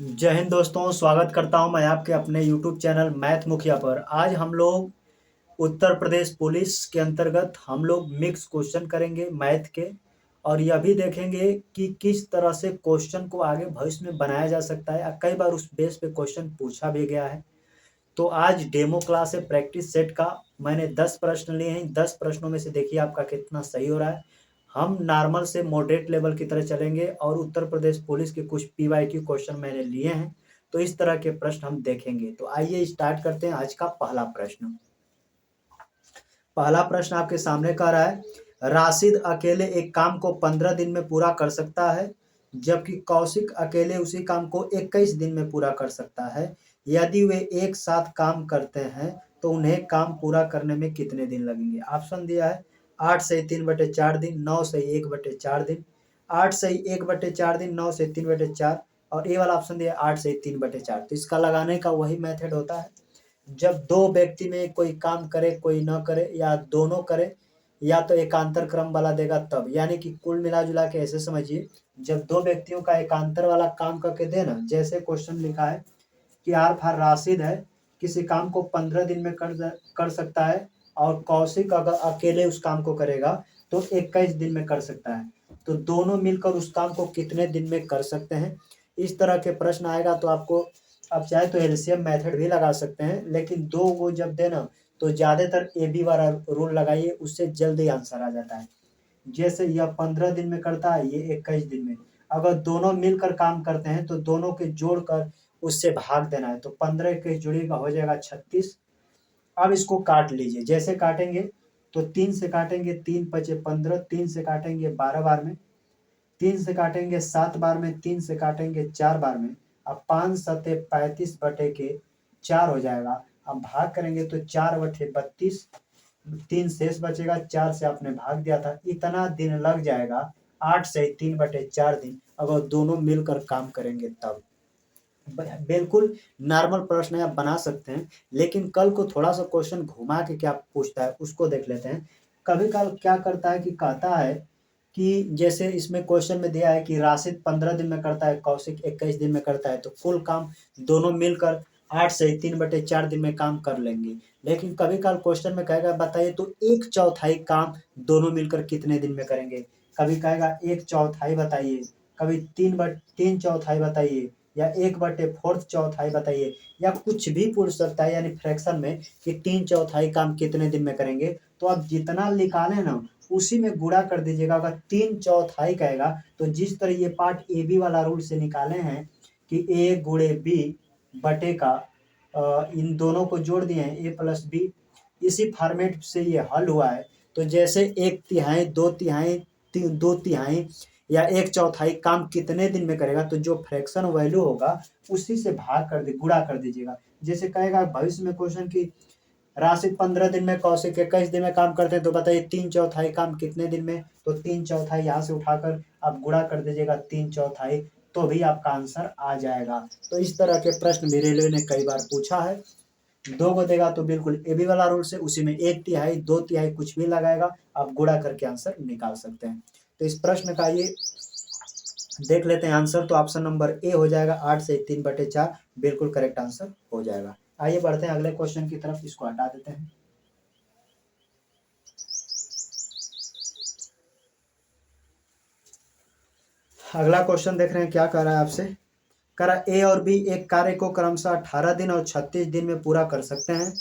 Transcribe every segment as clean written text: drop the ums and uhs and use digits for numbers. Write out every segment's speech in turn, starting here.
जय हिंद दोस्तों, स्वागत करता हूं मैं आपके अपने यूट्यूब चैनल मैथ मुखिया पर। आज हम लोग उत्तर प्रदेश पुलिस के अंतर्गत हम लोग मिक्स क्वेश्चन करेंगे मैथ के, और यह भी देखेंगे कि किस तरह से क्वेश्चन को आगे भविष्य में बनाया जा सकता है। कई बार उस बेस पे क्वेश्चन पूछा भी गया है। तो आज डेमो क्लास है प्रैक्टिस सेट का। मैंने 10 प्रश्न लिए हैं। 10 प्रश्नों में से देखिए आपका कितना सही हो रहा है। हम नॉर्मल से मॉडरेट लेवल की तरह चलेंगे और उत्तर प्रदेश पुलिस के कुछ पीवाईक्यू क्वेश्चन मैंने लिए हैं। तो इस तरह के प्रश्न हम देखेंगे। तो आइए स्टार्ट करते हैं आज का पहला प्रश्न। पहला प्रश्न आपके सामने कह रहा है, राशिद अकेले एक काम को 15 दिन में पूरा कर सकता है, जबकि कौशिक अकेले उसी काम को 21 दिन में पूरा कर सकता है। यदि वे एक साथ काम करते हैं तो उन्हें काम पूरा करने में कितने दिन लगेंगे। ऑप्शन दिया है 8 से 3/4 दिन, 9 से 1/4 दिन, 8 से 1/4 दिन, 9 से 3/4, और ये वाला ऑप्शन दिया है 8 से 3/4। तो इसका लगाने का वही मेथड होता है, जब दो व्यक्ति में कोई काम करे कोई न करे, या दोनों करे, या तो एकांतर क्रम वाला देगा तब। यानी कि कुल मिला जुला के ऐसे समझिए, जब दो व्यक्तियों का एकांतर वाला काम करके देना, जैसे क्वेश्चन लिखा है कि आर फॉर राशिद है, किसी काम को 15 दिन में कर सकता है, और कौशिक अगर अकेले उस काम को करेगा तो 21 दिन में कर सकता है। तो दोनों मिलकर उस काम को कितने दिन में कर सकते हैं, इस तरह के प्रश्न आएगा। तो आपको आप चाहे तो एलसीएम मेथड भी लगा सकते हैं, लेकिन दो को जब देना तो ज़्यादातर ए बी वाला रूल लगाइए, उससे जल्दी आंसर आ जाता है। जैसे यह 15 दिन में करता है, ये 21 दिन में। अगर दोनों मिलकर काम करते हैं तो दोनों के जोड़कर उससे भाग देना है। तो 15 21 जुड़ेगा, हो जाएगा 36। अब इसको काट लीजिए। जैसे काटेंगे तो 3 से काटेंगे, 3 पचे 15, 3 से काटेंगे 12 बार में, 3 से काटेंगे 7 बार में, 3 से काटेंगे 4 बार में। अब 5 सते 35/4 हो जाएगा। अब भाग करेंगे तो 4/32, 3 शेष बचेगा, 4 से आपने भाग दिया था। इतना दिन लग जाएगा, 8 से 3/4 दिन, अगर दोनों मिलकर काम करेंगे तब। बिल्कुल नॉर्मल प्रश्न है, आप बना सकते हैं, लेकिन कल को थोड़ा सा क्वेश्चन घुमा के क्या पूछता है उसको देख लेते हैं। कभी कल क्या करता है कि कहता है कि जैसे इसमें क्वेश्चन में दिया है कि राशिद 15 दिन में करता है, कौशिक 21 दिन में करता है, तो कुल काम दोनों मिलकर 8 से 3/4 दिन में काम कर लेंगे। लेकिन कभी कल क्वेश्चन में कहेगा बताइए तो 1/4 काम दोनों मिलकर कितने दिन में करेंगे। कभी कहेगा 1/4 बताइए, कभी 3/4 बताइए, या 1/4 बताइए, या कुछ भी पूछ सकता है, यानी फ्रैक्शन में कि 3/4 काम कितने दिन में करेंगे। तो आप जितना निकाले ना उसी में गुणा कर दीजिएगा। अगर 3/4 कहेगा तो जिस तरह ये पार्ट ए बी वाला रूल से निकाले हैं कि ए गुणे बी बटे का इन दोनों को जोड़ दिए हैं, ए प्लस बी, इसी फॉर्मेट से ये हल हुआ है। तो जैसे 1/3, 2/3, 2/3 या 1/4 काम कितने दिन में करेगा, तो जो फ्रैक्शन वैल्यू होगा उसी से भाग कर दे गुणा कर दीजिएगा। जैसे कहेगा भविष्य में क्वेश्चन की राशिद 15 दिन में, कौशिक 21 दिन में काम करते हैं, तो बताइए 3/4 काम कितने दिन में। तो 3/4 यहाँ से उठाकर आप गुणा कर दीजिएगा 3/4, तो भी आपका आंसर आ जाएगा। तो इस तरह के प्रश्न भी रेलवे ने कई बार पूछा है। 2 को देगा तो बिल्कुल ए बी वाला रूल से उसी में 1/3 2/3 कुछ भी लगाएगा, आप गुणा करके आंसर निकाल सकते हैं। तो इस प्रश्न का ये देख लेते हैं आंसर। तो ऑप्शन नंबर ए हो जाएगा, 8 से 3/4 बिल्कुल करेक्ट आंसर हो जाएगा। आइए बढ़ते हैं अगले क्वेश्चन की तरफ, इसको हटा देते हैं। अगला क्वेश्चन देख रहे हैं, क्या कह रहा है आपसे। कह रहा ए और बी एक कार्य को क्रमशः 18 दिन और 36 दिन में पूरा कर सकते हैं।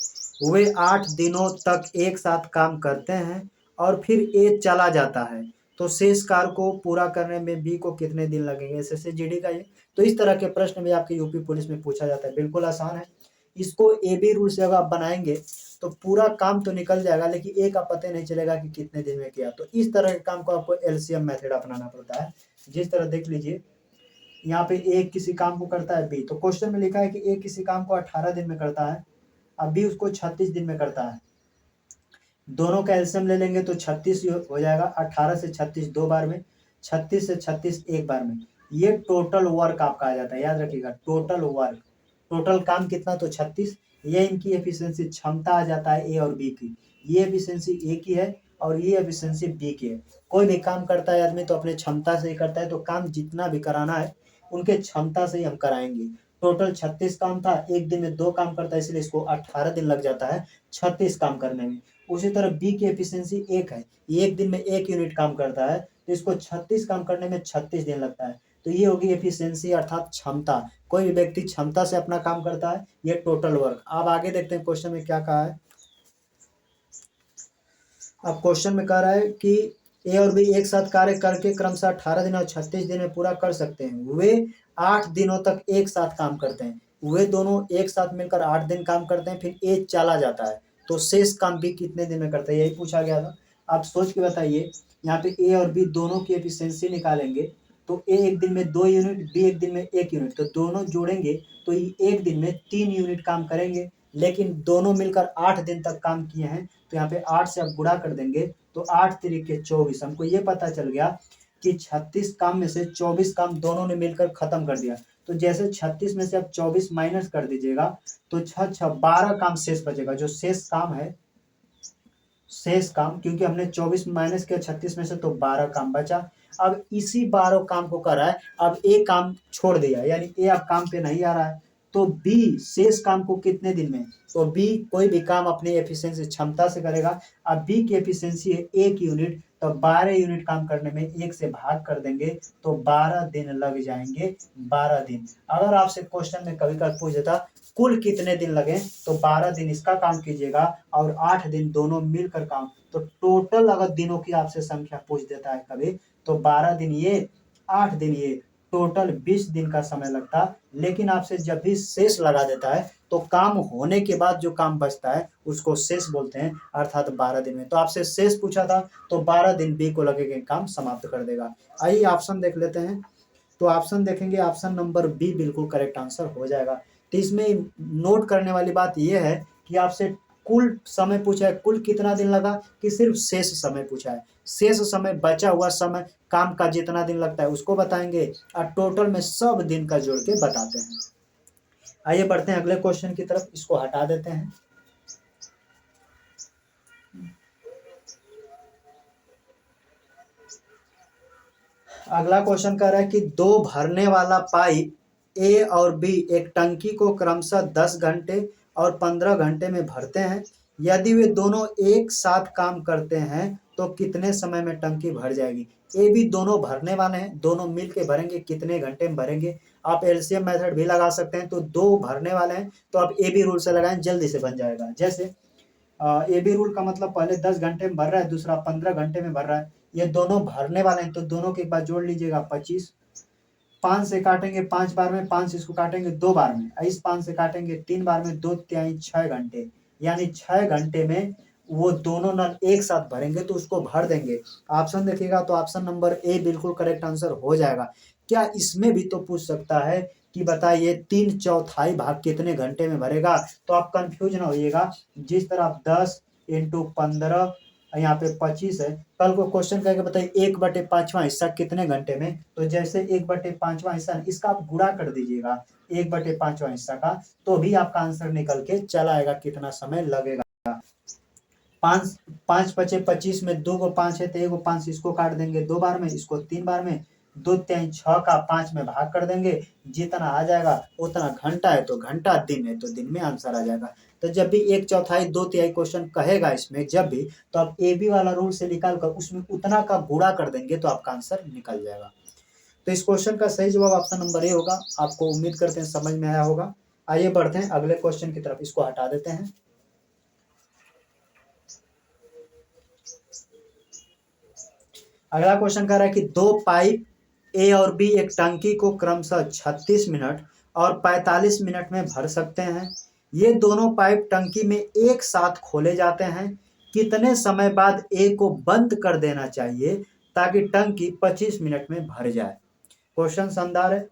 वे 8 दिनों तक एक साथ काम करते हैं और फिर ए चला जाता है, तो शेष कार्य को पूरा करने में बी को कितने दिन लगेंगे। एसएससी का ये। तो इस तरह के प्रश्न भी आपके यूपी पुलिस में पूछा जाता है। बिल्कुल आसान है। इसको ए बी रूल से अगर आप बनाएंगे तो पूरा काम तो निकल जाएगा, लेकिन ए का पता नहीं चलेगा कि कितने दिन में किया। तो इस तरह के काम को आपको एलसीएम मेथड अपनाना पड़ता है। जिस तरह देख लीजिए, यहाँ पे ए किसी काम को करता है बी, तो क्वेश्चन में लिखा है कि ए किसी काम को 18 दिन में करता है, अब बी उसको 36 दिन में करता है। दोनों का एलसीएम ले लेंगे तो 36 हो जाएगा। 18 से 36 2 बार में, 36 से 36 एक बार में। ये टोटल वर्क आपका आ जाता है, याद रखिएगा टोटल वर्क। टोटल काम कितना, तो 36। ये इनकी एफिशिएंसी क्षमता आ जाता है ए और बी की। ये एफिशिएंसी ए की है और ये एफिशिएंसी बी की है। कोई भी काम करता है आदमी तो अपने क्षमता से ही करता है, तो काम जितना भी कराना है उनके क्षमता से ही हम कराएंगे। टोटल 36 काम था, एक दिन में 2 काम करता है, इसलिए इसको 18 दिन लग जाता है 36 काम करने में। उसी तरह बी की एफिशिएंसी 1 है, ये एक दिन में 1 यूनिट काम करता है, तो इसको 36 काम करने में 36 दिन लगता है। तो ये होगी एफिशिएंसी अर्थात क्षमता। कोई भी व्यक्ति क्षमता से अपना काम करता है, ये टोटल वर्क। अब आगे देखते हैं क्वेश्चन में क्या कहा है। अब क्वेश्चन में कह रहा है कि ए और बी एक साथ कार्य करके क्रमशः 18 दिन और 36 दिन में पूरा कर सकते हैं। वे 8 दिनों तक एक साथ काम करते हैं। वे दोनों एक साथ मिलकर 8 दिन काम करते हैं, फिर ए चला जाता है, तो शेष काम बी कितने दिन में करते हैं, यही पूछा गया था। आप सोच के बताइए, यहाँ पे ए और बी दोनों की एफिशिएंसी निकालेंगे, तो ए एक दिन में 2 यूनिट, बी एक दिन में 1 यूनिट, तो दोनों जोड़ेंगे तो ये एक दिन में 3 यूनिट काम करेंगे, लेकिन दोनों मिलकर 8 दिन तक काम किए हैं। तो यहाँ पे 8 से आप गुणा कर देंगे तो 8 तिरिके 24। हमको ये पता चल गया कि 36 काम में से 24 काम दोनों ने मिलकर खत्म कर दिया। तो जैसे 36 में से आप 24 माइनस कर दीजिएगा तो 12 काम शेष बचेगा। जो शेष काम है, शेष काम, क्योंकि हमने 24 माइनस किया 36 में से, तो 12 काम बचा। अब इसी 12 काम को कर रहा है, अब ए काम छोड़ दिया, यानी ए अब काम पे नहीं आ रहा है, तो बी शेष काम को कितने दिन में, तो बी कोई भी काम अपने एफिशिएंसी क्षमता से करेगा। अब बी की एफिशिएंसी है 1 यूनिट, तो 12 यूनिट काम करने में 1 से भाग कर देंगे तो 12 दिन लग जाएंगे। 12 दिन। अगर आपसे क्वेश्चन में कभी कभी पूछ देता कुल कितने दिन लगे, तो 12 दिन इसका काम कीजिएगा और 8 दिन दोनों मिलकर काम, तो टोटल अगर दिनों की आपसे संख्या पूछ देता है कभी, तो 12 दिन ये, 8 दिन ये, टोटल 20 दिन का समय लगता। लेकिन आपसे जब भी शेष लगा देता है तो काम होने के बाद जो काम बचता है उसको शेष बोलते हैं, अर्थात 12 दिन में। तो आपसे शेष पूछा था तो 12 दिन बी को लगेगा, काम समाप्त कर देगा। आइए ऑप्शन देख लेते हैं। तो ऑप्शन देखेंगे, ऑप्शन नंबर बी बिल्कुल करेक्ट आंसर हो जाएगा। तो इसमें नोट करने वाली बात यह है कि आपसे कुल समय पूछा है, कुल कितना दिन लगा, कि सिर्फ शेष समय पूछा है। शेष समय, बचा हुआ समय, काम का जितना दिन लगता है उसको बताएंगे, और टोटल में सब दिन का जोड़ के बताते हैं। आइए बढ़ते हैं अगले क्वेश्चन की तरफ, इसको हटा देते हैं। अगला क्वेश्चन कह रहा है कि 2 भरने वाला पाइप ए और बी एक टंकी को क्रमशः 10 घंटे और 15 घंटे में भरते हैं। यदि वे दोनों एक साथ काम करते हैं तो कितने समय में टंकी भर जाएगी। ए बी दोनों भरने वाले हैं, दोनों मिल के भरेंगे, कितने घंटे में भरेंगे। आप एलसीएम मेथड भी लगा सकते हैं। तो 2 भरने वाले हैं तो आप ए बी रूल से लगाएं, जल्दी से बन जाएगा। जैसे ए बी रूल का मतलब पहले 10 घंटे में भर रहा है, दूसरा 15 घंटे में भर रहा है। ये दोनों भरने वाले हैं तो दोनों के एक बार जोड़ लीजिएगा 25। 5 से काटेंगे 5 बार में, 5 इसको काटेंगे 2 बार में, इस 5 से काटेंगे 3 बार में, 2 तिहाई 6 घंटे, यानी 6 घंटे में वो दोनों नल एक साथ भरेंगे तो उसको भर देंगे। ऑप्शन देखिएगा तो ऑप्शन नंबर ए बिल्कुल करेक्ट आंसर हो जाएगा। क्या इसमें भी तो पूछ सकता है कि बताइए 3/4 भाग कितने घंटे में भरेगा, तो आप कंफ्यूज ना होइएगा। जिस तरह आप 10 × 15, यहाँ पे 25 है, कल को क्वेश्चन करके बताइए 1/5वां हिस्सा कितने घंटे में, तो जैसे 1/5वां हिस्सा इसका आप गुणा कर दीजिएगा 1/5वां हिस्सा का, तो भी आपका आंसर निकल के चला आएगा कितना समय लगेगा। 5 5 × 5 = 25 में 2 को 5 है तो 1 को 5 इसको काट देंगे 2 बार में, इसको 3 बार में, 2 तिहाई 6 का 5 में भाग कर देंगे, जितना आ जाएगा उतना घंटा है तो घंटा, दिन है तो दिन में आंसर आ जाएगा। तो जब भी 1/4 2 तिहाई क्वेश्चन कहेगा इसमें जब भी, तो आप ए बी वाला रूल से निकाल कर उसमें उतना का गुणा कर देंगे तो आपका आंसर निकल जाएगा। तो इस क्वेश्चन का सही जवाब ऑप्शन नंबर ए होगा। आपको उम्मीद करते हैं समझ में आया होगा। आइए बढ़ते हैं अगले क्वेश्चन की तरफ, इसको हटा देते हैं। अगला क्वेश्चन कह रहा है कि 2 पाइप ए और बी एक टंकी को क्रमशः 36 मिनट और 45 मिनट में भर सकते हैं। ये दोनों पाइप टंकी में एक साथ खोले जाते हैं। कितने समय बाद ए को बंद कर देना चाहिए ताकि टंकी 25 मिनट में भर जाए। क्वेश्चन शानदार है।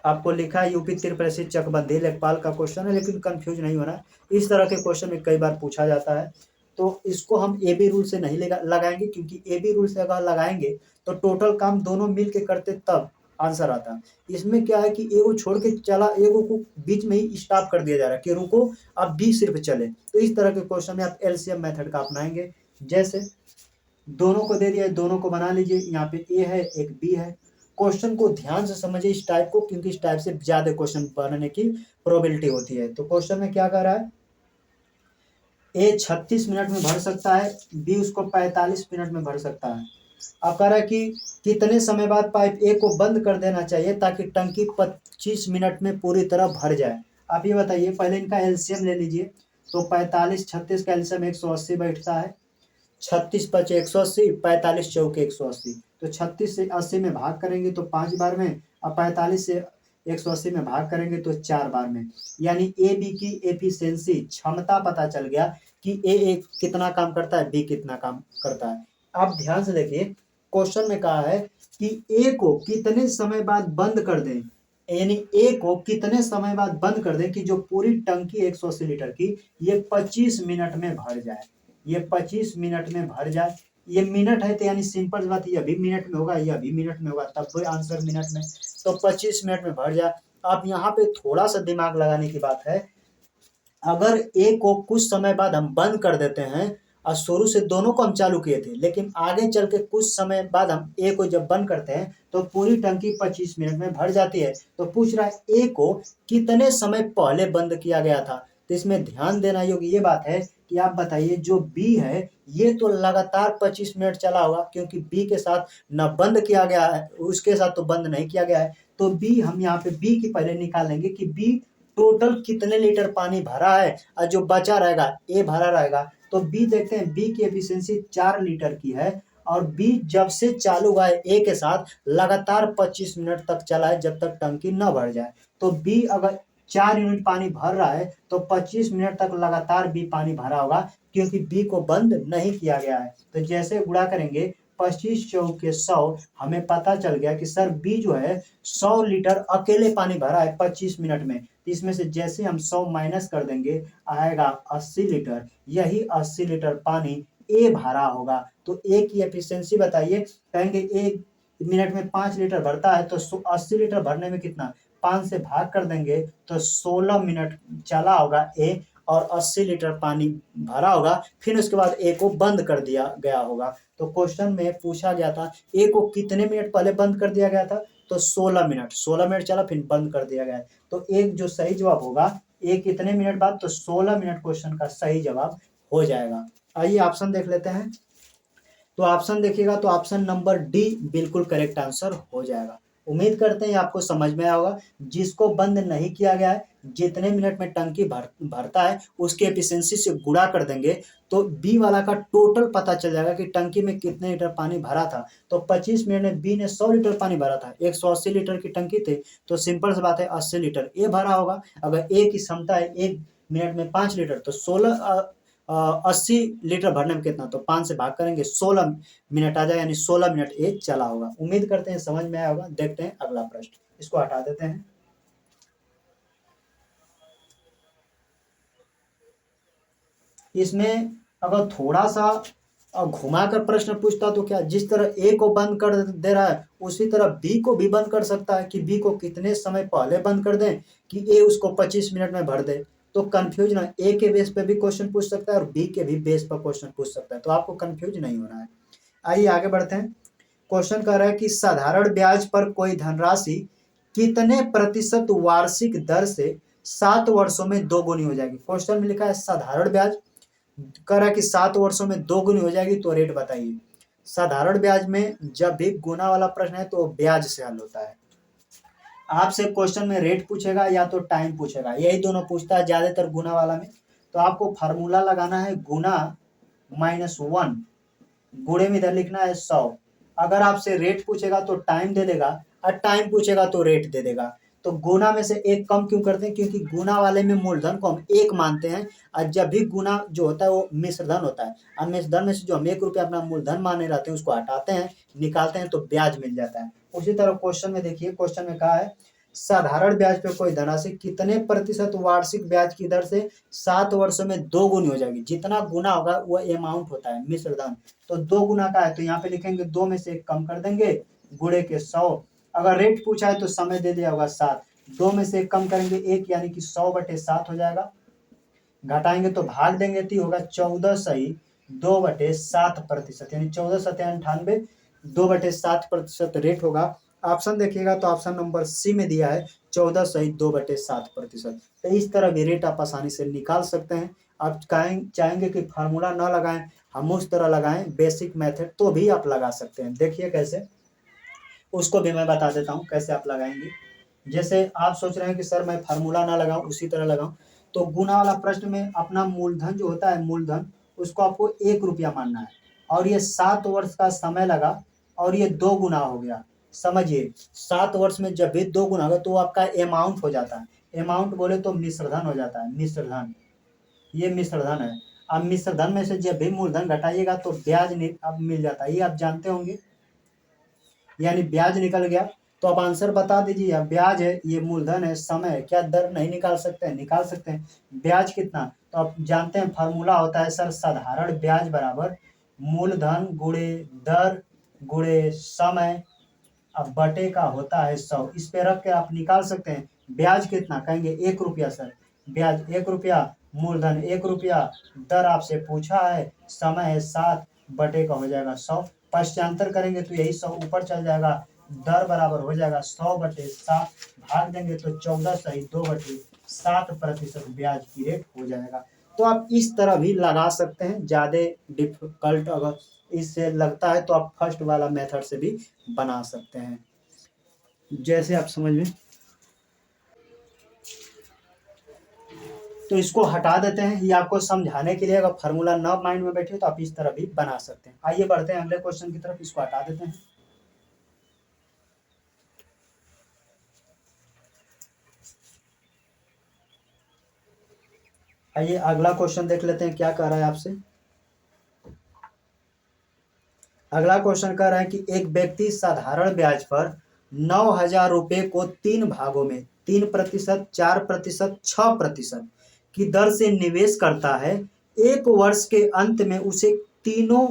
आपको लिखा है यूपी त्रिप्रसी चकबंदी लेखपाल का क्वेश्चन है, लेकिन कंफ्यूज नहीं होना। इस तरह के क्वेश्चन में कई बार पूछा जाता है, तो इसको हम ए बी रूल से नहीं लगाएंगे, क्योंकि ए बी रूल से अगर लगाएंगे तो टोटल काम दोनों मिल के करते तब आंसर आता। इसमें क्या है कि एगो छोड़ के चला, एगो को बीच में ही स्टॉप कर दिया जा रहा है कि रुको अब बी सिर्फ चले। तो इस तरह के क्वेश्चन में आप एलसीएम मेथड का अपनाएंगे। जैसे दोनों को दे दिया, दोनों को बना लीजिए, यहाँ पे ए है एक बी है, क्वेश्चन को ध्यान से समझिए इस टाइप को, क्योंकि इस टाइप से ज्यादा क्वेश्चन बनने की प्रोबेबिलिटी होती है। तो क्वेश्चन में क्या कह रहा है, ए 36 मिनट में भर सकता है, बी उसको 45 मिनट में भर सकता है। अब कह रहा है कि कितने समय बाद पाइप ए को बंद कर देना चाहिए ताकि टंकी 25 मिनट में पूरी तरह भर जाए। आप ये बताइए, पहले इनका एलसीएम ले लीजिए। तो 45 36 का एलसीएम 180 बैठता है। 36 पचे 180, 45 चौके 180। तो 36 से 80 में भाग करेंगे तो 5 बार में, और 45 से 180 में भाग करेंगे तो 4 बार में। यानी ए बी की एफिशिएंसी क्षमता पता चल गया कि ए कितना काम करता है, बी कितना काम करता है। आप ध्यान से देखिए, क्वेश्चन में कहा है कि ए को कितने समय बाद बंद कर दें, यानी ए को कितने समय बाद बंद कर दें कि जो पूरी टंकी 180 लीटर की ये 25 मिनट में भर जाए। ये 25 मिनट में भर जाए। ये मिनट है तो यानी सिंपल सी बात, ये भी मिनट में होगा, यह भी मिनट में होगा, तब तो आंसर मिनट में। तो 25 मिनट में भर जाए। आप यहाँ पे थोड़ा सा दिमाग लगाने की बात है, अगर ए को कुछ समय बाद हम बंद कर देते हैं, और शुरू से दोनों को हम चालू किए थे, लेकिन आगे चल के कुछ समय बाद हम ए को जब बंद करते हैं तो पूरी टंकी 25 मिनट में भर जाती है। तो पूछ रहा है ए को कितने समय पहले बंद किया गया था। तो इसमें ध्यान देना योग्य ये बात है कि आप बताइए, जो बी है ये तो लगातार 25 मिनट चला होगा, क्योंकि बी के साथ न बंद किया गया है, उसके साथ तो बंद नहीं किया गया है। तो बी हम यहाँ पे बी की पहले निकालेंगे कि बी टोटल कितने लीटर पानी भरा है, और जो बचा रहेगा ए भरा रहेगा। तो बी देखते हैं, बी की एफिशिएंसी 4 लीटर की है, और बी जब से चालू हुआ है ए के साथ लगातार 25 मिनट तक चला है, जब तक टंकी न भर जाए। तो बी अगर 4 यूनिट पानी भर रहा है तो 25 मिनट तक लगातार बी पानी भरा होगा, क्योंकि बी को बंद नहीं किया गया है। तो जैसे गुणा करेंगे 25 चौके 100, हमें पता चल गया कि सर बी जो है 100 लीटर अकेले पानी भरा है 25 मिनट में। इसमें से जैसे हम 100 माइनस कर देंगे, आएगा 80 लीटर। यही 80 लीटर पानी ए भरा होगा। तो ए की एफिशिएंसी बताइए, कहेंगे एक मिनट में 5 लीटर भरता है, तो 80 लीटर भरने में कितना, 5 से भाग कर देंगे तो 16 मिनट चला होगा ए, और 80 लीटर पानी भरा होगा। फिर उसके बाद ए को बंद कर दिया गया होगा। तो क्वेश्चन में पूछा गया था ए को कितने मिनट पहले बंद कर दिया गया था, तो 16 मिनट। 16 मिनट चला फिर बंद कर दिया गया। तो एक जो सही जवाब होगा, ए कितने मिनट बाद, तो 16 मिनट क्वेश्चन का सही जवाब हो जाएगा। आइए ऑप्शन देख लेते हैं। तो ऑप्शन देखिएगा तो ऑप्शन नंबर डी बिल्कुल करेक्ट आंसर हो जाएगा। उम्मीद करते हैं आपको समझ में आया होगा। जिसको बंद नहीं किया गया है, जितने मिनट में टंकी भरता है उसके एफिशिएंसी से गुणा कर देंगे, तो बी वाला का टोटल पता चल जाएगा कि टंकी में कितने लीटर पानी भरा था। तो 25 मिनट में बी ने 100 लीटर पानी भरा था, 180 लीटर की टंकी थी, तो सिंपल सी बात है 80 लीटर ए भरा होगा। अगर ए की क्षमता है 1 मिनट में 5 लीटर, तो 80 लीटर भरने में कितना, तो 5 से भाग करेंगे 16 मिनट आ जाए, यानी 16 मिनट ए चला होगा। उम्मीद करते हैं समझ में आया होगा। देखते हैं अगला प्रश्न, इसको हटा देते हैं। इसमें अगर थोड़ा सा घुमाकर प्रश्न पूछता तो क्या, जिस तरह ए को बंद कर दे रहा है उसी तरह बी को भी बंद कर सकता है, कि बी को कितने समय पहले बंद कर दें कि ए उसको 25 मिनट में भर दे। तो कंफ्यूज ना, ए के बेस पे भी क्वेश्चन पूछ सकता है और बी के भी बेस पर क्वेश्चन पूछ सकता है, तो आपको कंफ्यूज नहीं होना है। आइए आगे बढ़ते हैं। क्वेश्चन कह रहा है कि साधारण ब्याज पर कोई धनराशि कितने प्रतिशत वार्षिक दर से 7 वर्षों में दोगुनी हो जाएगी। क्वेश्चन में लिखा है साधारण ब्याज, कह रहा है कि 7 वर्षों में दोगुनी हो जाएगी, तो रेट बताइए। साधारण ब्याज में जब भी गुना वाला प्रश्न है तो ब्याज से हल होता है। आपसे क्वेश्चन में रेट पूछेगा या तो टाइम पूछेगा, यही दोनों पूछता है ज्यादातर गुना वाला में। तो आपको फार्मूला लगाना है गुना -1, गुणे में इधर लिखना है 100। अगर आपसे रेट पूछेगा तो टाइम दे देगा, और टाइम पूछेगा तो रेट दे देगा। तो गुना में से एक कम क्यों करते हैं, क्योंकि गुना वाले में मूलधन को हम एक मानते हैं, और जब भी गुना जो होता है वो मिश्रधन होता है, और मिश्रधन में से जो हम 1 रुपया अपना मूलधन माने रहते हैं उसको हटाते हैं, निकालते हैं, तो ब्याज मिल जाता है। उसी तरह क्वेश्चन में देखिए, क्वेश्चन में कहा है साधारण ब्याज पर कोई धनराशि कितने प्रतिशत वार्षिक ब्याज की दर से 7 वर्षों में दोगुनी हो जाएगी। जितना गुना होगा वो अमाउंट होता है मिश्रधन, तो 2 गुना का है, तो यहाँ पे लिखेंगे 2 में से 1 कम कर देंगे, गुणे के 100। अगर रेट पूछा है तो समय दे दिया होगा 7, 2 में से 1 कम करेंगे 1, यानी कि 100/7 हो जाएगा। घटाएंगे तो भाग देंगे तो होगा 14 सही 2/7 प्रतिशत, यानी 14 सत्या 98, 2/7 प्रतिशत रेट होगा। ऑप्शन देखिएगा तो ऑप्शन नंबर सी में दिया है 14/2/7%। तो इस तरह भी रेट आप आसानी से निकाल सकते हैं। आप चाहेंगे कि फार्मूला ना लगाएं, हम उस तरह लगाएं बेसिक मेथड, तो भी आप लगा सकते हैं। देखिए कैसे, उसको भी मैं बता देता हूँ कैसे आप लगाएंगे। जैसे आप सोच रहे हैं कि सर मैं फार्मूला ना लगाऊं, उसी तरह लगाऊं, तो गुना वाला प्रश्न में अपना मूलधन जो होता है, मूलधन उसको आपको 1 रुपया मानना है, और ये 7 वर्ष का समय लगा, और ये 2 गुना हो गया। समझिए 7 वर्ष में जब भी 2 गुना होगा तो आपका अमाउंट हो जाता है। अमाउंट बोले तो मिश्रधन हो जाता है, मिश्रधन, ये मिश्रधन है। अब मिश्रधन में से जब भी मूलधन घटाइएगा तो ब्याज अब मिल जाता है, ये आप जानते होंगे, यानी ब्याज निकल गया। तो आप आंसर बता दीजिए, या ब्याज है, ये मूलधन है, समय है, क्या दर नहीं निकाल सकते हैं? निकाल सकते हैं। ब्याज कितना, तो आप जानते हैं फार्मूला होता है सर, साधारण ब्याज बराबर मूलधन गुणे दर गुणे समय, अब बटे का होता है 100। इस पे रख के आप निकाल सकते हैं ब्याज कितना, कहेंगे 1 रुपया सर, ब्याज 1 रुपया, मूलधन 1 रुपया, दर आपसे पूछा है, समय है 7, बटे का हो जाएगा 100। पश्चांतर करेंगे तो यही 100 ऊपर चल जाएगा, दर बराबर हो जाएगा 100/7, भाग देंगे तो 14/2/7% ब्याज की रेट हो जाएगा। तो आप इस तरह भी लगा सकते हैं। ज्यादा डिफिकल्ट अगर इससे लगता है तो आप फर्स्ट वाला मेथड से भी बना सकते हैं, जैसे आप समझ में। तो इसको हटा देते हैं, ये आपको समझाने के लिए, अगर फार्मूला ना माइंड में बैठे तो आप इस तरह भी बना सकते हैं। आइए बढ़ते हैं अगले क्वेश्चन की तरफ, इसको हटा देते हैं। आइए अगला क्वेश्चन देख लेते हैं क्या कह रहा है आपसे। अगला क्वेश्चन कह रहा है कि एक व्यक्ति साधारण ब्याज पर 9,000 रुपए को 3 भागों में 3%, 4%, 6% की दर से निवेश करता है। 1 वर्ष के अंत में उसे तीनों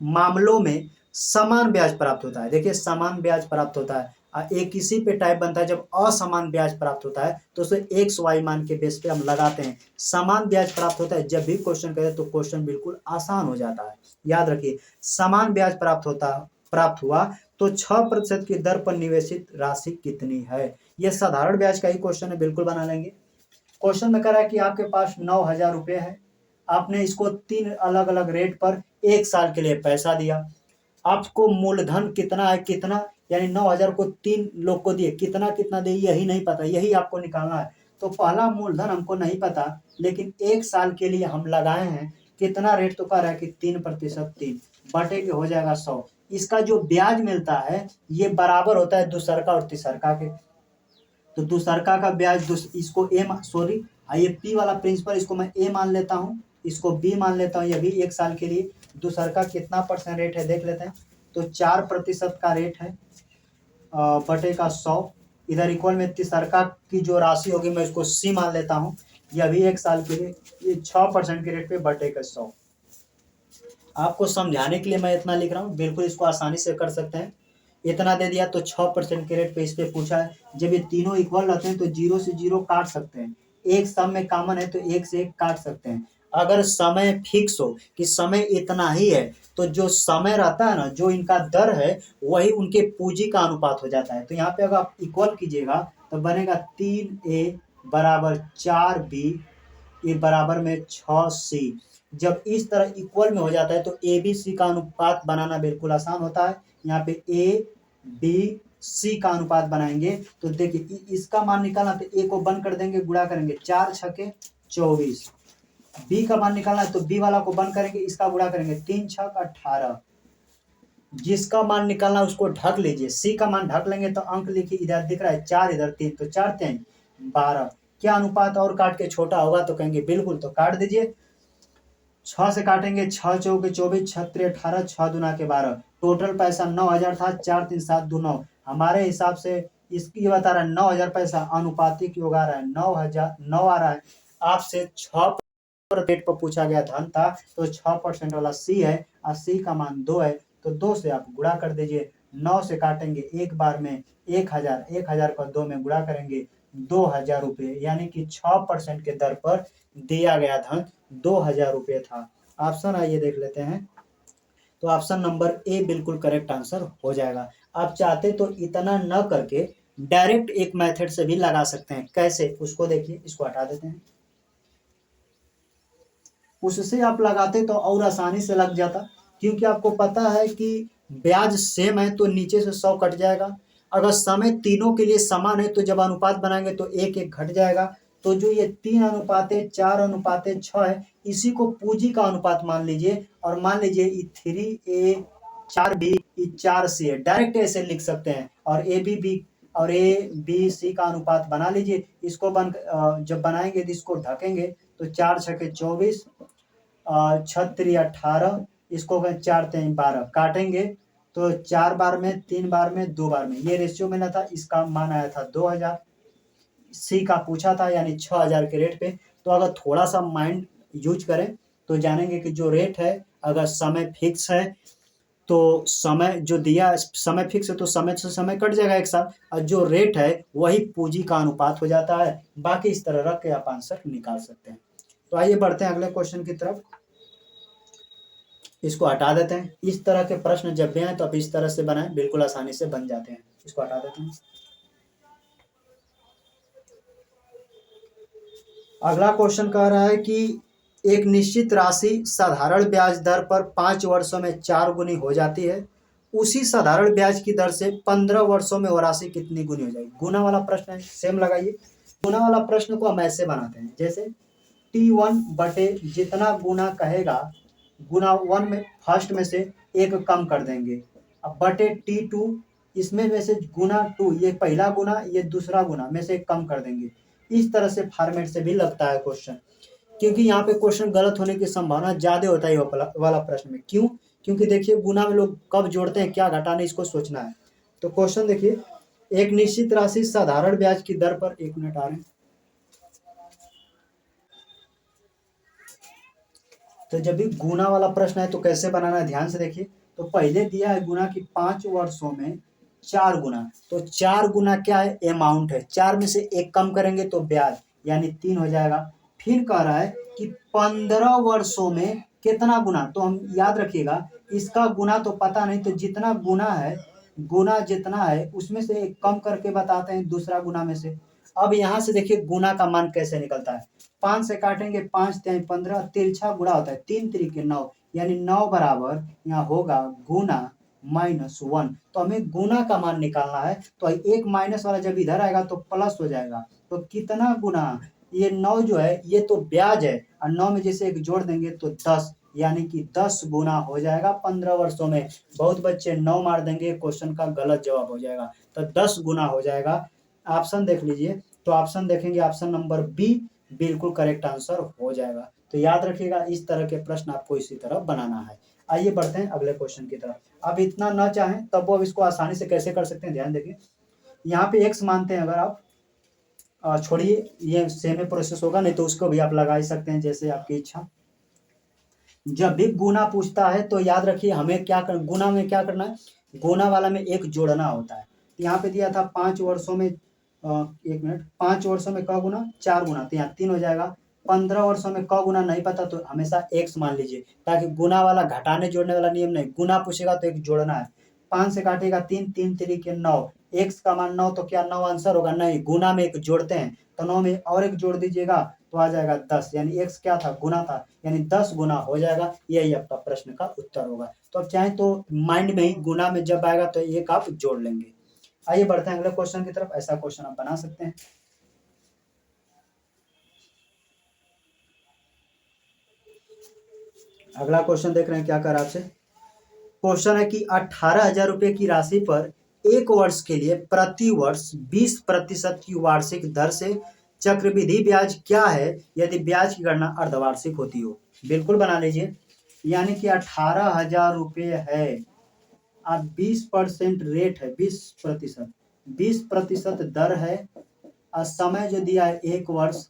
मामलों में समान ब्याज प्राप्त होता है। देखिए समान ब्याज प्राप्त होता है, एक इसी पे टाइप बनता है जब असमान ब्याज प्राप्त होता है तो उसे एक्स वाई मान के बेस पे हम लगाते हैं। समान ब्याज प्राप्त होता है जब भी क्वेश्चन करें तो क्वेश्चन बिल्कुल आसान हो जाता है। याद रखिए, समान ब्याज प्राप्त हुआ तो 6% की दर पर निवेशित राशि कितनी है। यह साधारण ब्याज का ही क्वेश्चन है, बिल्कुल बना लेंगे। क्वेश्चन में कह रहा है कि आपके पास 9,000 रुपए है, आपने इसको 3 अलग-अलग रेट पर 1 साल के लिए पैसा दिया। आपको मूलधन कितना है, कितना यानी 9,000 को 3 लोग को दिए, कितना कितना दिए यही नहीं पता, यही आपको निकालना है। तो पहला मूलधन हमको नहीं पता, लेकिन 1 साल के लिए हम लगाए हैं, कितना रेट तो कह रहा है कि 3%, 3 बटे के हो जाएगा 100। इसका जो ब्याज मिलता है ये बराबर होता है दूसरका और तीसरका के। तो दूसरका का ब्याज इसको सॉरी, ये पी वाला प्रिंसिपल इसको मैं ए मान लेता हूँ, इसको बी मान लेता हूँ, ये भी 1 साल के लिए। दूसरका कितना % रेट है देख लेते हैं, तो 4% का रेट है, बटे का 100। इधर इक्वल में तीसरका की जो राशि होगी मैं इसको सी मान लेता हूँ, यह भी 1 साल के लिए, ये 6% के रेट पे बटे का 100। आपको समझाने के लिए मैं इतना लिख रहा हूँ, बिल्कुल इसको आसानी से कर सकते हैं। इतना दे दिया तो 6% के रेट पे इस पे पूछा है। जब ये तीनों इक्वल रहते हैं तो 0 से 0 काट सकते हैं, एक सम में कॉमन है तो 1 से 1 काट सकते हैं। अगर समय फिक्स हो कि समय इतना ही है तो जो समय रहता है ना, जो इनका दर है वही उनके पूंजी का अनुपात हो जाता है। तो यहाँ पे अगर आप इक्वल कीजिएगा तो बनेगा 3A बराबर 4B, ये बराबर में 6C। जब इस तरह इक्वल में हो जाता है तो ए बी सी का अनुपात बनाना बिल्कुल आसान होता है। यहाँ पे ए बी सी का अनुपात बनाएंगे तो देखिए इसका मान निकालना, तो ए को बंद कर देंगे, गुणा करेंगे, 4 छके 24। बी का मान निकालना है तो बी वाला को बंद करेंगे, इसका गुणा करेंगे, 3 छक 18। जिसका मान निकालना उसको ढक लीजिए, सी का मान ढक लेंगे तो अंक लिखिए, इधर दिख रहा है 4, इधर 3, तो 4 3 12। क्या अनुपात और काट के छोटा होगा तो कहेंगे बिल्कुल, तो काट दीजिए। 6 से काटेंगे, 6 चौके 24, 6 3 18, 6 दूना के 12। टोटल पैसा 9,000 था, 4 3 7 2 9। हमारे हिसाब से इसकी बता रहा है 9,000 पैसा अनुपातिक योग आ रहा है, 9 आ रहा है। आपसे 6 रेट पर पूछा गया धन था तो 6% वाला सी है, और सी का मान 2 है तो 2 से आप गुणा कर दीजिए। 9 से काटेंगे एक बार में 1,000, 1,000 का 2 में गुणा करेंगे 2,000 रुपये, यानी कि 6% के दर पर दिया गया धन 2,000 रुपये था। ऑप्शन आइए देख लेते हैं, तो ऑप्शन नंबर ए बिल्कुल करेक्ट आंसर हो जाएगा। आप चाहते तो इतना न करके डायरेक्ट एक मेथड से भी लगा सकते हैं। कैसे, उसको देखिए, इसको हटा देते हैं। उससे आप लगाते तो और आसानी से लग जाता, क्योंकि आपको पता है कि ब्याज सेम है तो नीचे से 100 कट जाएगा। अगर समय तीनों के लिए समान है तो जब अनुपात बनाएंगे तो एक एक घट जाएगा। तो जो ये 3:4:6 है, इसी को पूंजी का अनुपात मान लीजिए, और मान लीजिए ई 3A 4B ई 4C है, डायरेक्ट ऐसे लिख सकते हैं। और A B C का अनुपात बना लीजिए। इसको जब बनाएंगे तो इसको ढकेंगे तो 4×6=24, 6×3=18, इसको अगर 4×3=12 काटेंगे तो 4 बार में, 3 बार में, 2 बार में, ये रेशियो मिला था। इसका मान आया था 2000। सी का पूछा था, यानी 6000 के रेट पे। तो अगर थोड़ा सा माइंड यूज करें तो जानेंगे कि जो रेट है, अगर समय फिक्स है तो समय जो दिया, समय फिक्स है तो समय से समय कट जाएगा एक साथ, और जो रेट है वही पूंजी का अनुपात हो जाता है। बाकी इस तरह रख के आप आंसर निकाल सकते हैं। तो आइए बढ़ते हैं अगले क्वेश्चन की तरफ। इसको हटा देते हैं। इस तरह के प्रश्न जब भी आए तो आप इस तरह से बनाएं, बिल्कुल आसानी से बन जाते हैं। इसको हटा देते हैं। अगला क्वेश्चन कह रहा है कि एक निश्चित राशि साधारण ब्याज दर पर 5 वर्षों में 4 गुनी हो जाती है। उसी साधारण ब्याज की दर से 15 वर्षों में वह राशि कितनी गुनी हो जाएगी। गुना वाला प्रश्न है, सेम लगाइए। गुना वाला प्रश्न को हम ऐसे बनाते हैं, जैसे T1 बटे जितना गुना कहेगा, गुना 1 में फर्स्ट में से एक कम कर देंगे, अब बटे T2, इसमें में से गुना 2, ये पहला गुना, ये दूसरा गुना में से एक कम कर देंगे। इस तरह से फॉर्मेट से भी लगता है क्वेश्चन, क्योंकि यहाँ पे क्वेश्चन गलत होने की संभावना ज्यादा होता है ये वाला प्रश्न में। क्यों? क्योंकि देखिए, गुना में लोग कब जोड़ते हैं, क्या घटाना, इसको सोचना है। तो क्वेश्चन देखिए, एक निश्चित राशि साधारण ब्याज की दर पर, 1 मिनट आ रहे हैं। तो जब भी गुना वाला प्रश्न है तो कैसे बनाना है, ध्यान से देखिए। तो पहले दिया है गुना की 5 वर्षों में 4 गुना। तो 4 गुना क्या है, अमाउंट है। 4 में से एक कम करेंगे तो ब्याज, यानी 3 हो जाएगा। फिर कह रहा है कि 15 वर्षों में कितना गुना, तो हम याद रखिएगा, इसका गुना तो पता नहीं, तो जितना गुना है, गुना जितना है उसमें से एक कम करके बताते हैं दूसरा गुना में से। अब यहाँ से देखिए गुना का मान कैसे निकलता है। 5 से काटेंगे, 5×3=15, तिरछा गुणा होता है, 3×3=9, यानी 9 बराबर यहाँ होगा गुना -1। तो हमें गुना का मान निकालना है। तो एक माइनस वाला जब इधर आएगा तो प्लस हो जाएगा। तो कितना गुना, ये 9 जो है ये तो ब्याज है, और 9 में जैसे एक जोड़ देंगे तो 10, यानी कि 10 गुना हो जाएगा 15 वर्षों में। बहुत बच्चे 9 मार देंगे, क्वेश्चन का गलत जवाब हो जाएगा। तो 10 गुना हो जाएगा। ऑप्शन देख लीजिए, तो ऑप्शन देखेंगे, ऑप्शन नंबर बी बिल्कुल करेक्ट आंसर हो जाएगा। तो याद रखिएगा, इस तरह के प्रश्न आपको इसी तरह बनाना है। आइए बढ़ते हैं अगले क्वेश्चन की तरफ। अब इतना ना चाहें तब वो इसको आसानी से कैसे कर सकते हैं, ध्यान देखिए। यहाँ पे x मानते हैं, अगर आप छोड़िए, ये सेम प्रोसेस होगा, नहीं तो उसको भी आप लगा ही सकते हैं, जैसे आपकी इच्छा। जब भी गुना पूछता है तो याद रखिए, हमें क्या कर, गुना में क्या करना है, गुना वाला में एक जोड़ना होता है। तो यहाँ पे दिया था 5 वर्षों में, 1 मिनट, 5 वर्षों में क गुना, 4 गुना, तो यहाँ 3 हो जाएगा। 15 वर्षों में क गुना नहीं पता तो हमेशा x मान लीजिए, ताकि गुना वाला घटाने जोड़ने वाला नियम नहीं, गुना पूछेगा तो एक जोड़ना है। 5 से काटेगा 3, 3×3=9, x का मान 9, तो क्या 9 आंसर होगा? नहीं, गुना में एक जोड़ते हैं, तो 9 में और एक जोड़ दीजिएगा तो आ जाएगा 10, यानी x क्या था, गुना था, यानी 10 गुना हो जाएगा। यही आपका प्रश्न का उत्तर होगा। तो अब चाहे तो माइंड में ही गुना में जब आएगा तो एक आप जोड़ लेंगे। आइए बढ़ते हैं अगले क्वेश्चन की तरफ। ऐसा क्वेश्चन आप बना सकते हैं। अगला क्वेश्चन देख रहे हैं, क्या कर आपसे क्वेश्चन है कि 18,000 रुपए की राशि पर 1 वर्ष के लिए प्रति वर्ष 20% की वार्षिक दर से चक्रवृद्धि ब्याज क्या है यदि ब्याज की गणना अर्धवार्षिक होती हो। बिल्कुल बना लीजिए, यानी कि 18,000 रुपये है, अब 20% रेट है, 20% दर है, और समय जो दिया है 1 वर्ष,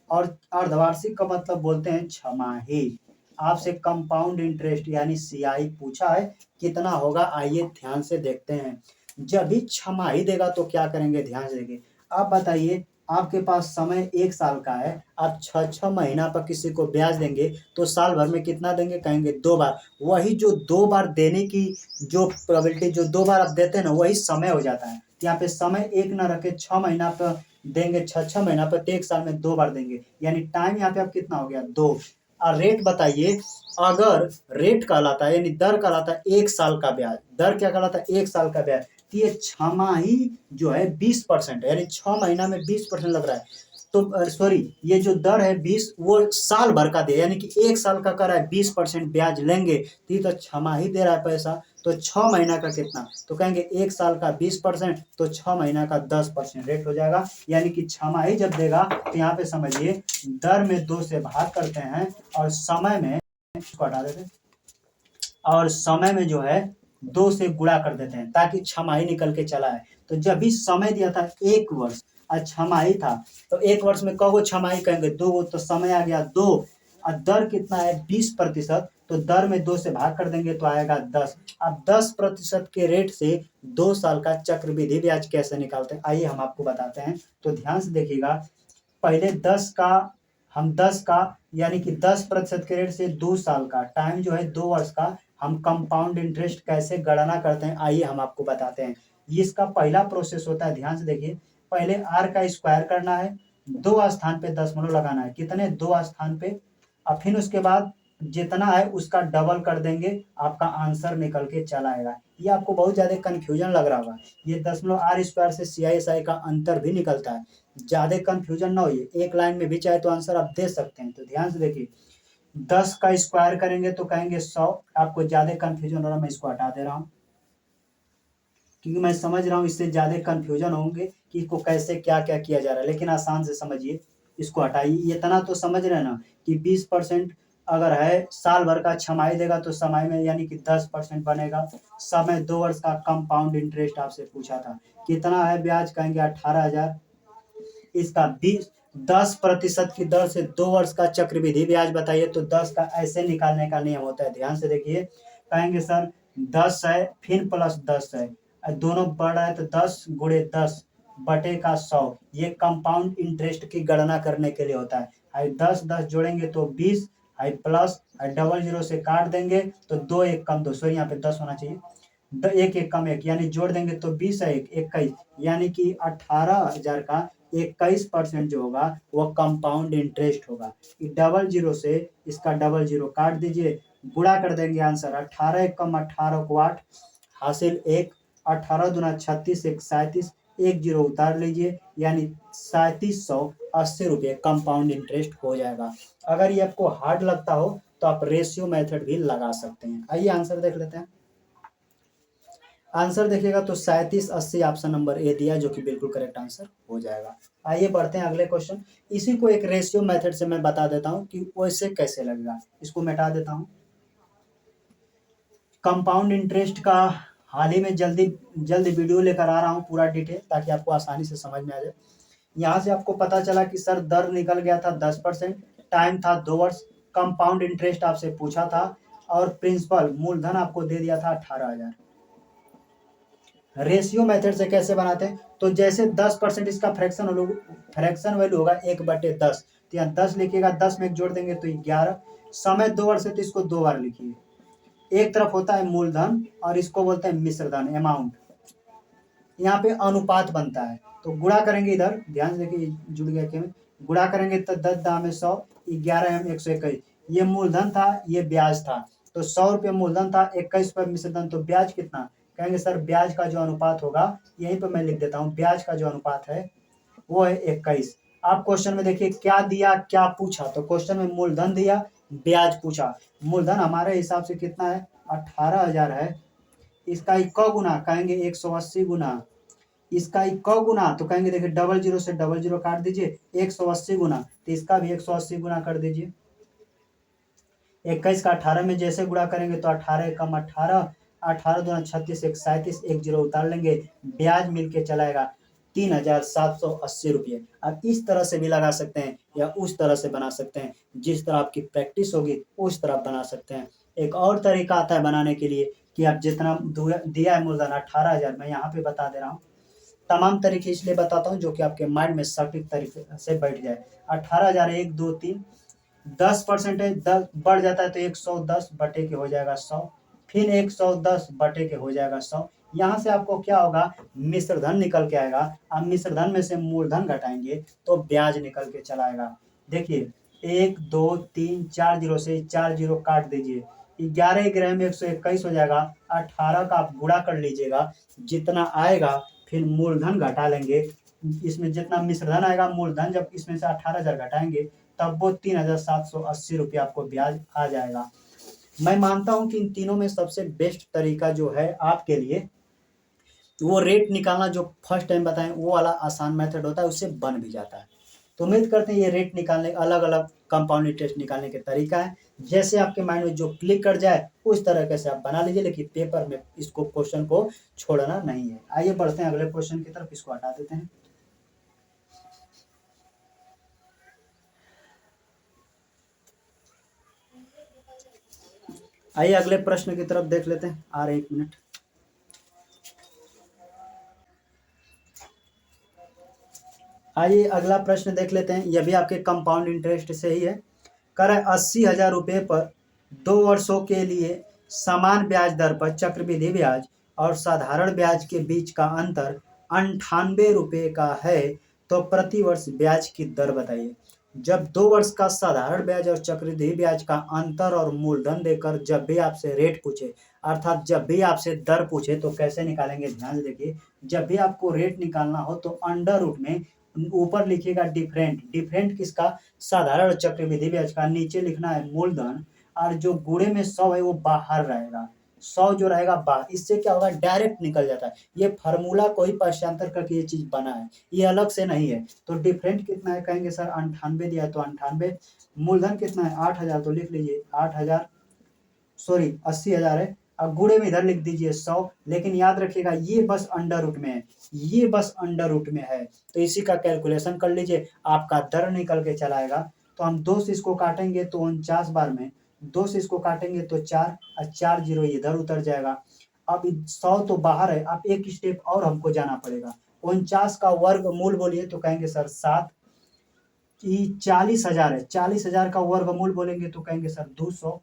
और अर्धवार्षिक का मतलब बोलते हैं छमाही। आपसे कंपाउंड इंटरेस्ट यानी सीआई पूछा है, कितना होगा, आइए ध्यान से देखते हैं। जब भी छमाही देगा तो क्या करेंगे, ध्यान से देखिए। आप बताइए, आपके पास समय 1 साल का है, आप 6-6 महीना पर किसी को ब्याज देंगे, तो साल भर में कितना देंगे? कहेंगे 2 बार। वही जो 2 बार देने की जो प्रोबेबिलिटी, जो 2 बार आप देते हैं ना, वही समय हो जाता है। तो यहाँ पे समय 1 ना रखे, 6 महीना पर देंगे, 6-6 महीना पर, तो 1 साल में 2 बार देंगे, यानी टाइम यहाँ पे अब कितना हो गया? 2। और रेट बताइए, अगर रेट कहलाता है यानी दर कहलाता है 1 साल का ब्याज, दर क्या कहलाता है? 1 साल का ब्याज। तो ये छमाही जो है 20% है, यानी 6 महीना में 20% लग रहा है। तो सॉरी, ये जो दर है 20, वो साल भर का दे, यानी कि 1 साल का कर रहा है 20% ब्याज लेंगे, तो ये तो छमाही दे रहा है पैसा। तो 6 महीना का कितना? तो कहेंगे 1 साल का 20%, तो 6 महीना का 10% रेट हो जाएगा। यानी कि छमाही जब देगा तो यहाँ पे समझिए, दर में 2 से भाग करते हैं और समय में, इसको हटा देते हैं, और समय में जो है 2 से गुणा कर देते हैं, ताकि छमाही निकल के चला है। तो जब भी समय दिया था 1 वर्ष और छमाही था, तो 1 वर्ष में कगो छमाही? कहेंगे 2, तो समय आ गया 2। और दर कितना है? 20%, तो दर में 2 से भाग कर देंगे तो आएगा 10। अब 10% के रेट से 2 साल का चक्रवृद्धि ब्याज कैसे निकालते हैं, आइए हम आपको बताते हैं। तो ध्यान से देखिएगा, पहले 10 का, हम 10 का यानी कि 10% के रेट से 2 साल का, टाइम जो है 2 वर्ष का, हम कंपाउंड इंटरेस्ट कैसे गणना करते हैं, आइए हम आपको बताते हैं। इसका पहला प्रोसेस होता है, ध्यान से देखिए, पहले r का स्क्वायर करना है, 2 स्थान पे दशमलव लगाना है, कितने? 2 स्थान पे, और फिर उसके बाद जितना है उसका डबल कर देंगे, आपका आंसर निकल के चला आएगा। ये आपको बहुत ज्यादा कंफ्यूजन लग रहा होगा, ये दशमलव r स्क्वायर से CISI का अंतर भी निकलता है, ज्यादा कंफ्यूजन ना होइए, एक लाइन में भी चाहे तो आंसर आप दे सकते हैं। तो ध्यान से देखिए, 10 का स्क्वायर करेंगे तो कहेंगे 100, आपको ज्यादा कंफ्यूजन हो रहा है, मैं इसको हटा दे रहा हूँ, क्योंकि मैं समझ रहा हूँ इससे ज्यादा कंफ्यूजन होंगे कि इसको कैसे क्या क्या किया जा रहा है, लेकिन आसान से समझिए, इसको हटाइए। इतना तो समझ रहे हैं ना कि 20% अगर है, साल भर का छमाही देगा तो समय में यानी कि 10% बनेगा। समय 2 वर्ष का कंपाउंड इंटरेस्ट आपसे पूछा था, कितना है ब्याज? कहेंगे 18,000। इसका 10% की दर से 2 वर्ष का चक्रवृद्धि ब्याज बताइए, तो 10 का ऐसे निकालने का नियम होता है, ध्यान से देखिए। कहेंगे सर 10 है, फिर प्लस 10 है, दोनों बढ़ रहा है, तो 10 गुणे 10 बटे का 100, ये कंपाउंड इंटरेस्ट की गणना करने के लिए होता है। 10 10 जोड़ेंगे तो 20, प्लस डबल जीरो से काट देंगे तो 2 1 कम 2, सॉरी यहाँ पे 10 होना चाहिए, 1 1 कम 1, यानी जोड़ देंगे तो 20 है 1 21, यानी कि 18,000 का 21% जो होगा वो कंपाउंड इंटरेस्ट होगा। डबल जीरो से इसका डबल जीरो काट दीजिए, गुणा कर देंगे, आंसर 18 1 कम 18 को 8, हासिल 1, 18 दूना 36, 1 37, 1 जीरो उतार लीजिए, यानी 3780 रुपये कंपाउंड इंटरेस्ट हो जाएगा। अगर ये आपको हार्ड लगता हो तो आप रेशियो मेथड भी लगा सकते हैं। आइए आंसर देख लेते हैं। आंसर देखिएगा तो 3780 ऑप्शन नंबर ए दिया, जो कि बिल्कुल करेक्ट आंसर हो जाएगा। आइए बढ़ते हैं अगले क्वेश्चन। इसी को एक रेशियो मेथड से मैं बता देता हूं कि वैसे कैसे लगेगा, इसको मिटा देता हूं। कंपाउंड इंटरेस्ट का हाल ही में जल्दी वीडियो लेकर आ रहा हूं, पूरा डिटेल, ताकि आपको आसानी से समझ में आ जाए। यहाँ से आपको पता चला कि सर दर निकल गया था 10%, टाइम था 2 वर्ष, कंपाउंड इंटरेस्ट आपसे पूछा था, और प्रिंसिपल मूलधन आपको दे दिया था 18,000। रेशियो मेथड से कैसे बनाते हैं, तो जैसे 10% इसका फ्रैक्शन वैल्यू होगा 1/10, तो यहाँ 10 लिखिएगा, 10 में 1 जोड़ देंगे तो 11, समय 2 वर्ष है तो इसको 2 बार लिखिए। एक तरफ होता है मूलधन और इसको बोलते हैं मिश्रधन, अमाउंट, यहाँ पे अनुपात बनता है, तो गुणा करेंगे, इधर ध्यान से देखिए जुड़ गया कि गुणा करेंगे तो 10 दाम में 100, 11 में 121, ये मूलधन था, ये ब्याज था, तो 100 रुपये मूलधन था, 21 पर मिश्रधन, तो ब्याज कितना? कहेंगे सर ब्याज का जो अनुपात होगा, यहीं पर मैं लिख देता हूँ, ब्याज का जो अनुपात है वो है 21। आप क्वेश्चन में देखिए क्या दिया, क्या पूछा, तो क्वेश्चन में मूलधन दिया, ब्याज पूछा। मूलधन हमारे हिसाब से कितना है? 18,000 है, इसका इक्का गुना, कहेंगे 180 गुना, इसका इक्का गुना, तो कहेंगे देखिए डबल जीरो से डबल जीरो काट दीजिए, 180 गुना, तो इसका भी 180 गुना कर दीजिए। 21 का 18 में जैसे गुणा करेंगे तो 18 कम 18, 18 दूना 36, 1 37, 1 जीरो उतार लेंगे, ब्याज मिलके चलाएगा 3,780 रुपये। अब इस तरह से भी लगा सकते हैं या उस तरह से बना सकते हैं, जिस तरह आपकी प्रैक्टिस होगी उस तरह बना सकते हैं। एक और तरीका आता है बनाने के लिए कि आप जितना दिया है मूलधन 18,000, मैं यहाँ पे बता दे रहा हूँ, तमाम तरीके इसलिए बताता हूँ जो कि आपके माइंड में सटीक तरीके से बैठ जाए। 18,000 1 2 3 10% है, 10 बढ़ जाता है तो 110 बटे के हो जाएगा 100, फिर 110 बटे के हो जाएगा 100। यहाँ से आपको क्या होगा, मिश्र धन निकल के आएगा। अब मिश्र धन में से मूलधन घटाएंगे तो ब्याज निकल के चला आएगा। देखिए 1 2 3 4 जीरो से 4 जीरो काट दीजिए, 11 ग्रह में 121 हो जाएगा। 18 का आप गुणा कर लीजिएगा, जितना आएगा फिर मूलधन घटा लेंगे। इसमें जितना मिश्रधन आएगा, मूलधन जब इसमें से 18,000 घटाएंगे तब वो 3,780 रुपये आपको ब्याज आ जाएगा। मैं मानता हूं कि इन तीनों में सबसे बेस्ट तरीका जो है आपके लिए वो रेट निकालना, जो फर्स्ट टाइम बताएं वो वाला आसान मेथड होता है, उससे बन भी जाता है। तो उम्मीद करते हैं ये रेट निकालने, अलग अलग कंपाउंड टेस्ट निकालने के तरीका है, जैसे आपके माइंड में जो क्लिक कर जाए उस तरह से आप बना लीजिए, लेकिन पेपर में इसको क्वेश्चन को छोड़ना नहीं है। आइए बढ़ते हैं अगले क्वेश्चन की तरफ, इसको हटा देते हैं। आइए अगले प्रश्न की तरफ देख लेते हैं। आ रहे 1 मिनट। आइए अगला प्रश्न देख लेते हैं, यह भी आपके कंपाउंड इंटरेस्ट से ही है। कर 80,000 रुपये पर 2 वर्षों के लिए समान ब्याज दर पर चक्रवृद्धि ब्याज और साधारण ब्याज के बीच का अंतर 98 रुपये का है, तो प्रति वर्ष ब्याज की दर बताइए। जब 2 वर्ष का साधारण ब्याज और चक्रवृद्धि ब्याज का अंतर और मूलधन देकर जब भी आपसे रेट पूछे, अर्थात जब भी आपसे दर पूछे तो कैसे निकालेंगे, ध्यान से देखिए। जब भी आपको रेट निकालना हो तो अंडर रूट में ऊपर लिखिएगा डिफरेंट, डिफरेंट किसका, साधारण चक्रवृद्धि ब्याज का, नीचे लिखना है मूलधन, और जो गुणे में 100 है वो बाहर रहेगा, 100 जो रहेगा बाहर। इससे क्या होगा, डायरेक्ट निकल जाता है। ये फार्मूला को ही पश्चांतर करके ये चीज बना है, ये अलग से नहीं है। तो डिफरेंट कितना है, कहेंगे सर 98 दिया है तो 98। मूलधन कितना है 8,000, तो लिख लीजिए 8,000, सॉरी 80,000 है। अब गुणे में इधर लिख दीजिए 100, लेकिन याद रखिएगा ये बस अंडर रूट में है, ये बस अंडर रूट में है, तो इसी का कैलकुलेशन कर लीजिए, आपका दर निकल के चला आएगा। तो हम 2 से इसको काटेंगे तो 49 बार में, 2 से इसको काटेंगे तो 4, और 4 जीरो इधर उतर जाएगा। अब 100 तो बाहर है, अब एक स्टेप और हमको जाना पड़ेगा। 49 का वर्गमूल बोलिए तो कहेंगे सर 7। 40,000 है, 40,000 का वर्गमूल बोलेंगे तो कहेंगे सर 200,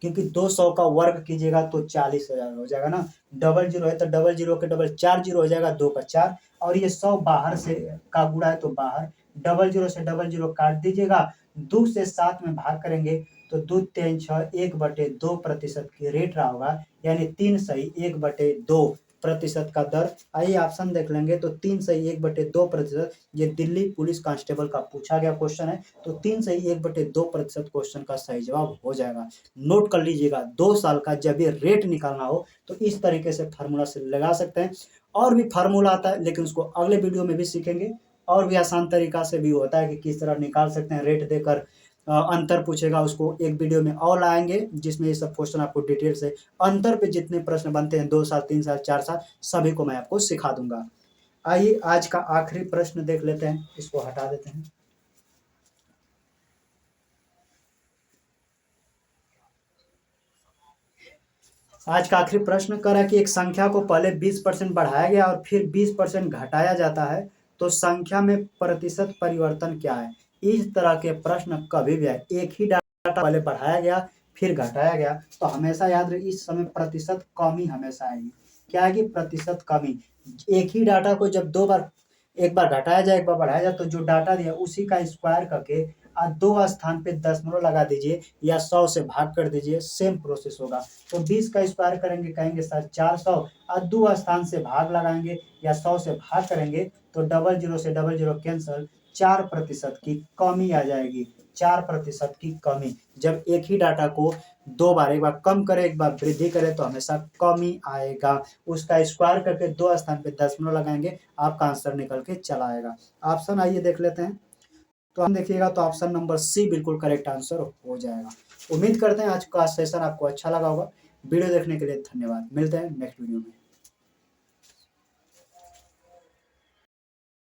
क्योंकि 200 का वर्ग कीजिएगा तो 40,000 हो जाएगा ना। डबल जीरो है तो डबल जीरो के डबल 4 जीरो हो जाएगा, 2 का 4, और ये 100 बाहर से का गुणा है तो बाहर, डबल जीरो से डबल जीरो काट दीजिएगा, 2 से 7 में भाग करेंगे तो 2 3 6 1/2% की रेट रहा होगा, यानी 3 सही 1/2% का दर। आइए ऑप्शन देख लेंगे तो 3 सही 1/2%, ये दिल्ली पुलिस कांस्टेबल का पूछा गया क्वेश्चन है, तो 3 सही 1/2% क्वेश्चन का सही जवाब हो जाएगा। नोट कर लीजिएगा, 2 साल का जब ये रेट निकालना हो तो इस तरीके से फार्मूला से लगा सकते हैं। और भी फार्मूला आता है, लेकिन उसको अगले वीडियो में भी सीखेंगे। और भी आसान तरीका से भी होता है कि किस तरह निकाल सकते हैं, रेट देकर अंतर पूछेगा, उसको एक वीडियो में और लाएंगे जिसमें ये सब क्वेश्चन आपको डिटेल से, अंतर पे जितने प्रश्न बनते हैं 2 साल 3 साल 4 साल, सभी को मैं आपको सिखा दूंगा। आइए आज का आखिरी प्रश्न देख लेते हैं, इसको हटा देते हैं। आज का आखिरी प्रश्न करा कि एक संख्या को पहले 20% बढ़ाया गया और फिर 20% घटाया जाता है, तो संख्या में प्रतिशत परिवर्तन क्या है। इस तरह के प्रश्न कभी भी आए, एक ही डाटा पहले बढ़ाया गया फिर घटाया गया, तो हमेशा याद रहे इस समय प्रतिशत कमी हमेशा आएगी। क्या आएगी, प्रतिशत कमी। एक ही डाटा को जब 2 बार, एक बार घटाया जाए एक बार बढ़ाया जाए, तो जो डाटा दिया उसी का स्क्वायर करके 2 स्थान पे दशमलव लगा दीजिए या 100 से भाग कर दीजिए, सेम प्रोसेस होगा। तो 20 का स्क्वायर करेंगे, कहेंगे सर 400, और 2 स्थान से भाग लगाएंगे या 100 से भाग करेंगे तो डबल जीरो से डबल जीरो कैंसल, 4% की कमी आ जाएगी, 4% की कमी। जब एक ही डाटा को 2 बार, एक बार कम करे एक बार वृद्धि करे तो हमेशा कमी आएगा। उसका स्क्वायर करके 2 स्थान पे दशमलव लगाएंगे, आपका आंसर निकल के चला आएगा। ऑप्शन आइए देख लेते हैं, तो हम देखिएगा तो ऑप्शन नंबर सी बिल्कुल करेक्ट आंसर हो जाएगा। उम्मीद करते हैं आज का सेशन आपको अच्छा लगा होगा। वीडियो देखने के लिए धन्यवाद, मिलते हैं नेक्स्ट वीडियो में।